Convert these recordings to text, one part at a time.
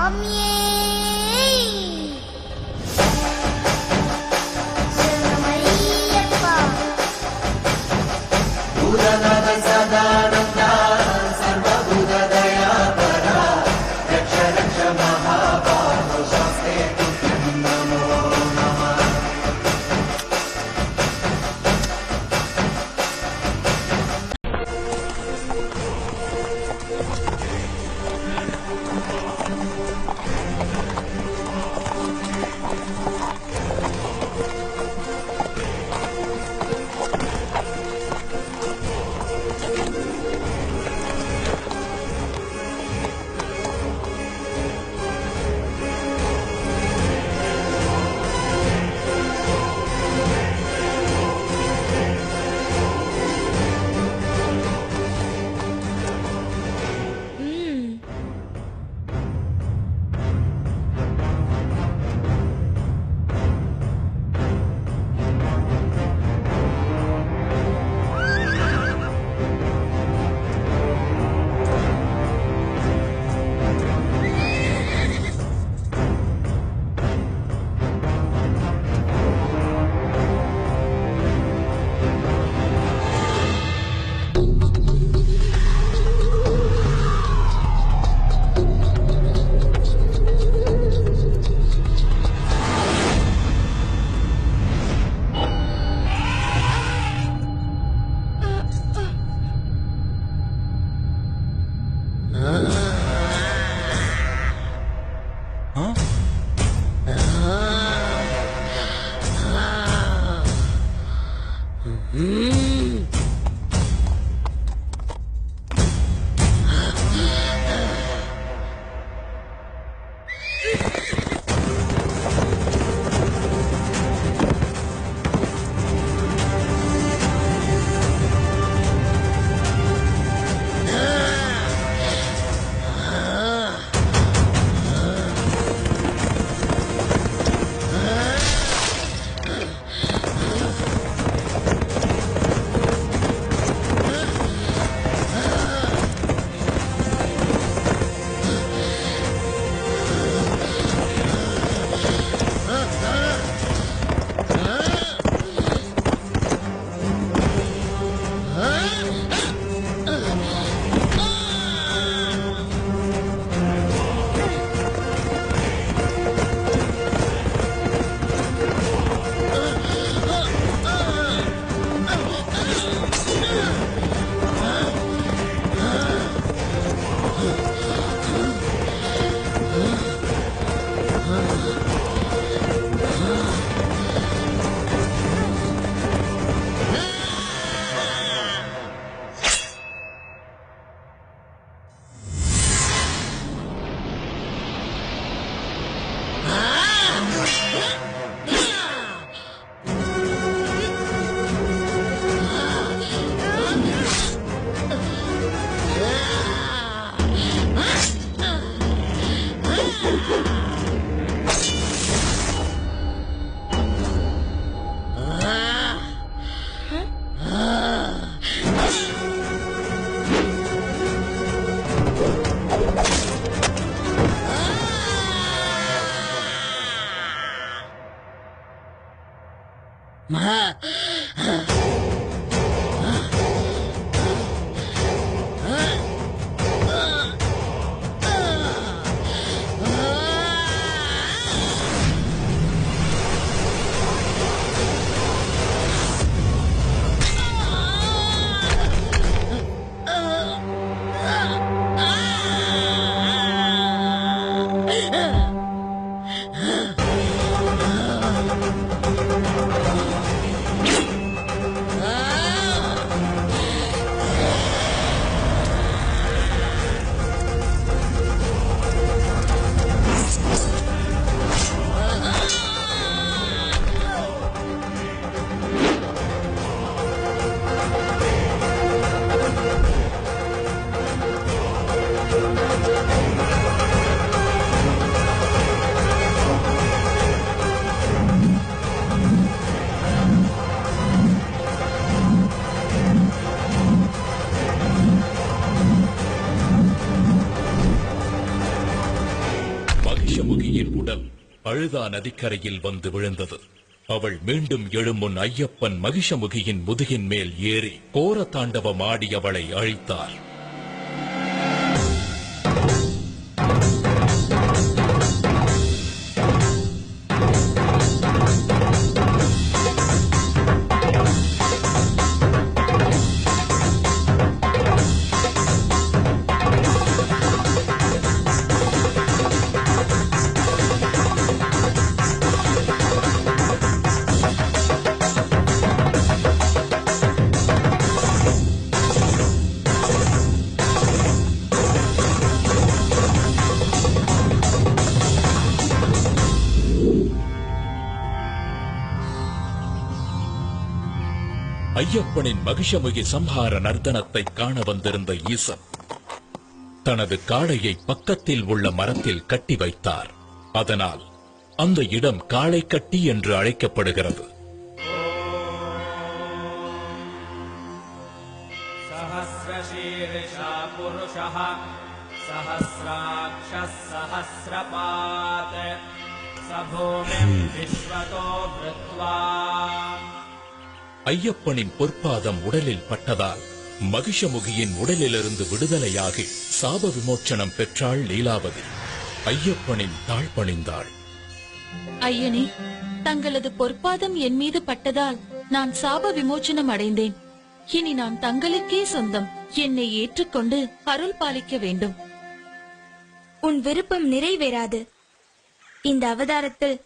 சுவாமியே சரணமையப்பா. பூதநாத சதானந்தா சர்வபூத தயாபரா ரக்ஷ ரக்ஷ மகாபாஹோ சாஸ்தே துभ्यं நமோ நமः. மகிஷமுகியின் உடல் அழுதா நதிக்கரையில் வந்து விழுந்தது. அவள் மீண்டும் எழும் முன் ஐயப்பன் மகிஷமுகியின் முதுகின் மேல் ஏறி கோர தாண்டவம் ஆடி அவளை அழித்தார். ஐயப்பனின் மகிஷமுகி சம்ஹார நர்த்தனத்தை காண வந்திருந்த ஈசன் தனது காளையை பக்கத்தில் உள்ள மரத்தில் கட்டி வைத்தார். அதனால் அந்த இடம் காளை கட்டி என்று அழைக்கப்படுகிறது. சஹஸ்ரசீர்ஷா புருஷः சஹஸ்ராக்ஷः சஹஸ்ரபாத் சபூமிம் விஸ்வதோ வ்ருத்வா. ஐயப்பனின் பொற்பாதம் உடலில் பட்டதால் மகிஷமுகியின் உடலிலிருந்து விடுதலையாகி சாப விமோச்சனம் பெற்றாள் லீலாவதி. ஐயப்பனின் தாழ் பணிந்தாள். ஐயனே, தங்களது பொற்பாதம் என் மீது பட்டதால் நான் சாப விமோச்சனம் அடைந்தேன். இனி நான் தங்களுக்கே சொந்தம். என்னை ஏற்றுக்கொண்டு அருள் பாலிக்க வேண்டும். உன் விருப்பம் நிறைவேறாது. இந்த அவதாரத்தில்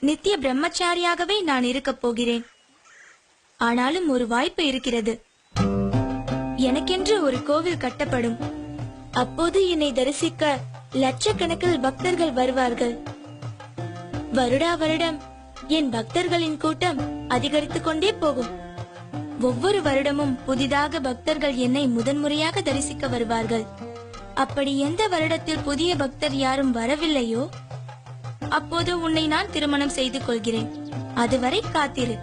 நித்திய பிரம்மச்சாரியாகவே நான் இருக்கப் போகிறேன். ஆனாலும் ஒரு வாய்ப்பு இருக்கிறது. எனக்கென்று ஒரு கோவில் கட்டப்படும். அப்போது என்னை தரிசிக்க லட்சக்கணக்கில் பக்தர்கள் வருவார்கள். வருடா வருடம் என் பக்தர்களின் கூட்டம் அதிகரித்துக் கொண்டே போகும். ஒவ்வொரு வருடமும் புதிதாக பக்தர்கள் என்னை முதன்முறையாக தரிசிக்க வருவார்கள். அப்படி எந்த வருடத்தில் புதிய பக்தர் யாரும் வரவில்லையோ அப்போது உன்னை நான் திருமணம் செய்து கொள்கிறேன். அதுவரை காத்திரு.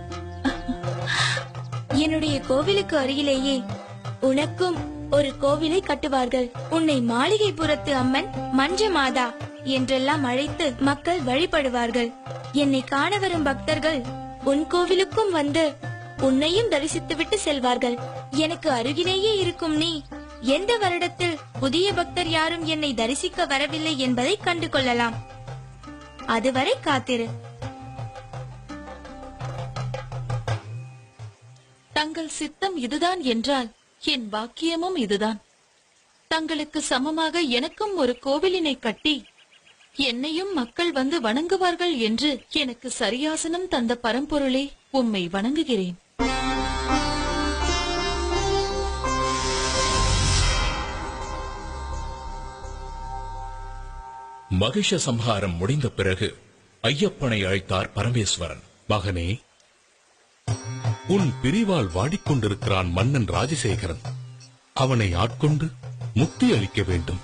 என்னுடைய கோவிலுக்கு அருகிலேயே உனக்கும் ஒரு கோவிலை கட்டுவார்கள். உன்னை மாளிகைபுரத்து அம்மன் மஞ்ச மாதா என்றெல்லாம் அழைத்து மக்கள் வழிபடுவார்கள். என்னை காண வரும் பக்தர்கள் உன் கோவிலுக்கும் வந்து உன்னையும் தரிசித்துவிட்டு செல்வார்கள். எனக்கு அருகிலேயே இருக்கும் நீ எந்த வருடத்தில் புதிய பக்தர் யாரும் என்னை தரிசிக்க வரவில்லை என்பதை கண்டு கொள்ளலாம். அதுவரை காத்திரு. தங்கள் சித்தம் இதுதான் என்றால் என் பாக்கியமும் இதுதான். தங்களுக்கு சமமாக எனக்கும் ஒரு கோவிலினை கட்டி என்னையும் மக்கள் வந்து வணங்குவார்கள் என்று எனக்கு சரியாசனம் தந்த பரம்பொருளே, உம்மை வணங்குகிறேன். மகிஷ சம்ஹாரம் முடிந்த பிறகு ஐயப்பனை அழைத்தார் பரமேஸ்வரன். மகனே, உன் பிரிவால் வாடிக்கொண்டிருக்கிறான் மன்னன் ராஜசேகரன். அவனை ஆட்கொண்டு முக்தி அளிக்க வேண்டும்.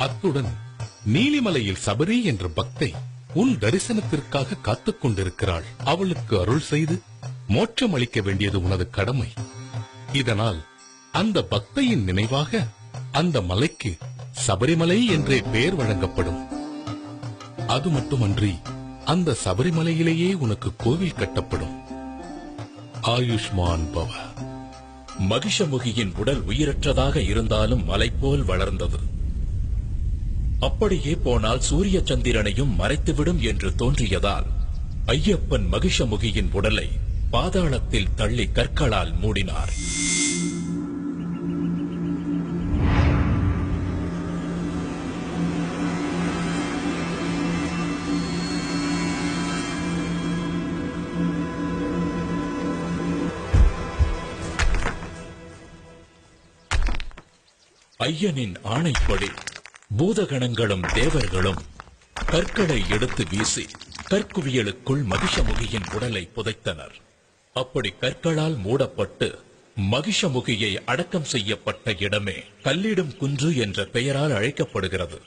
அத்துடன் நீலிமலையில் சபரி என்ற பக்தை உன் தரிசனத்திற்காக காத்துக் கொண்டிருக்கிறாள். அவளுக்கு அருள் செய்து மோட்சம் அளிக்க வேண்டியது உனது கடமை. இதனால் அந்த பக்தையின் நினைவாக அந்த மலைக்கு சபரிமலை என்றே பெயர் வழங்கப்படும். அது மட்டுமன்றி அந்த சபரிமலையிலேயே உனக்கு கோவில் கட்டப்படும். ஆயுஷ்மான் பவ. மகிஷமுகியின் உடல் உயிரற்றதாக இருந்தாலும் மலை போல் வளர்ந்தது. அப்படியே போனால் சூரிய சந்திரனையும் மறைத்துவிடும் என்று தோன்றியதால் ஐயப்பன் மகிஷமுகியின் உடலை பாதாளத்தில் தள்ளி கற்களால் மூடினார். ஐயனின் ஆணைப்படி பூதகணங்களும் தேவர்களும் கற்களை எடுத்து வீசி கற்குவியலுக்குள் மகிஷமுகியின் உடலை புதைத்தனர். அப்படி கற்களால் மூடப்பட்டு மகிஷமுகியை அடக்கம் செய்யப்பட்ட இடமே கல்லிடும் குன்று என்ற பெயரால் அழைக்கப்படுகிறது.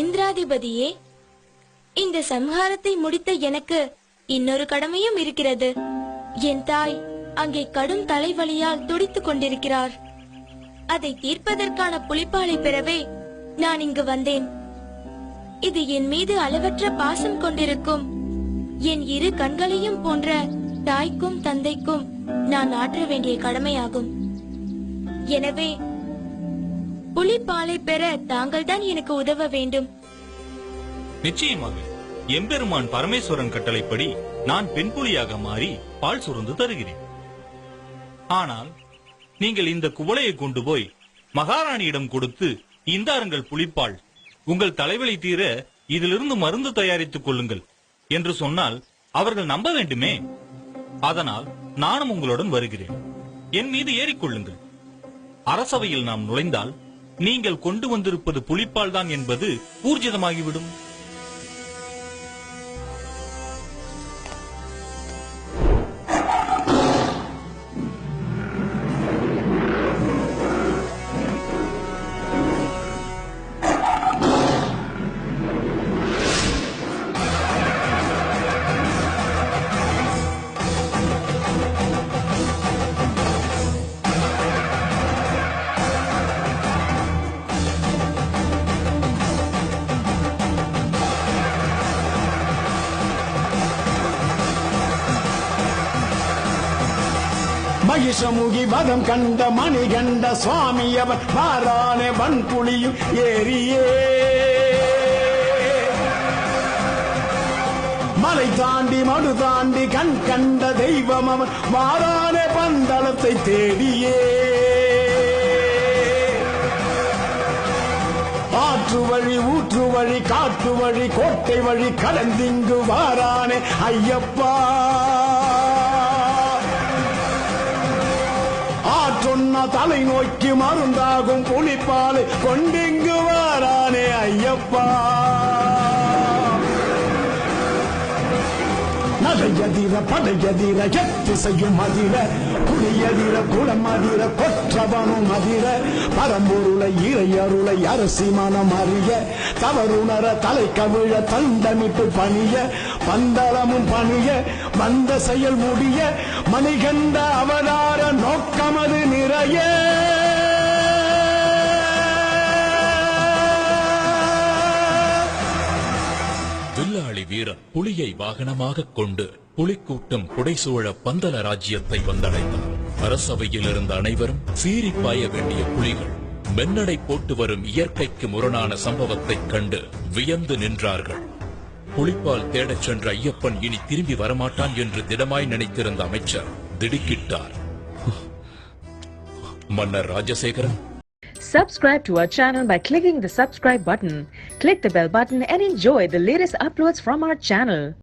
இந்திராதிபதியே, இந்த சம்ஹாரத்தை முடித்த எனக்கு இன்னொரு கடமையும் இருக்கிறது. என் தாய் அங்கே கடும் தலைவலியால் துடித்துக் கொண்டிருக்கிறார். அதை தீர்ப்பதற்கான புலிப்பாலை பெறவே நான் இங்கு வந்தேன். இது என் மீது அளவற்ற பாசம் கொண்டிருக்கும் என் இரு கண்களையும் போன்ற தாய்க்கும் தந்தைக்கும் நான் ஆற்ற வேண்டிய கடமையாகும். எனவே புலிப்பாலை பெற தாங்கள் தான் எனக்கு உதவ வேண்டும். நிச்சயமாக எம்பெருமான் பரமேஸ்வரன் கட்டளைப்படி நான் பெண் புலியாக மாறி பால் சுரந்து தருகிறேன். ஆனால் நீங்கள் இந்த குவளையை கொண்டு போய் மகாராணியிடம் கொடுத்து, இந்தாருங்கள் புலிப்பால், உங்கள் தலைவலி தீர இதிலிருந்து மருந்து தயாரித்துக் கொள்ளுங்கள் என்று சொன்னால் அவர்கள் நம்ப வேண்டுமே. அதனால் நானும் உங்களுடன் வருகிறேன். என் மீது ஏறிக்கொள்ளுங்கள். அரசவையில் நாம் நுழைந்தால் நீங்கள் கொண்டு வந்திருப்பது புலிப்பால் தான் என்பது ஊர்ஜிதமாகிவிடும். மகிஷமுகி வதம் கண்ட மணிகண்ட சுவாமியவன் மாறானே வன்புலியும் ஏறியே மலை தாண்டி மடு தாண்டி கண் கண்ட தெய்வம் அவன் மாறானே பந்தளத்தை தேடியே ஆற்று வழி ஊற்று வழி காட்டு வழி கோட்டை வழி கடந்திங்கு வாரானே ஐயப்பா. சொன்ன தலை நோக்கி மருந்தாகும் புலிப்பாலை கொண்டிங்கு வாரானே ஐயப்பா. நடையதிர படையதிர எத்திசையும் அதிர புலியதிர குளம் அதிர கொற்றவனும் அதிர பரம்பொருளை இறை அருளை அரசி மனம் அறிய தவறுணர தலை கவிழ தண்டமிட்டு பணிய பந்தளமும் பணிய வந்த செயல் முடிய மணிகண்ட அவதார நோக்கமது நிறைய. வில்லாளி வீரன் புலியை வாகனமாக கொண்டு புலிக்கூட்டம் புடைசூழ பந்தல ராஜ்யத்தை வந்தடைந்தார். அரசவையில் இருந்த அனைவரும் சீறி பாய வேண்டிய புலிகள் மென்னடை போட்டு வரும் இயற்கைக்கு முரணான சம்பவத்தைக் கண்டு வியந்து நின்றார்கள். புலிப்பால் தேடச் சென்ற ஐயப்பன் இனி திரும்பி வரமாட்டான் என்று திடமாய் நினைத்திருந்த அமைச்சர் திடுக்கிட்டார். மன்னர் Rajasekaran, Subscribe to our channel by clicking the subscribe button. Click the bell button and enjoy the latest uploads from our channel.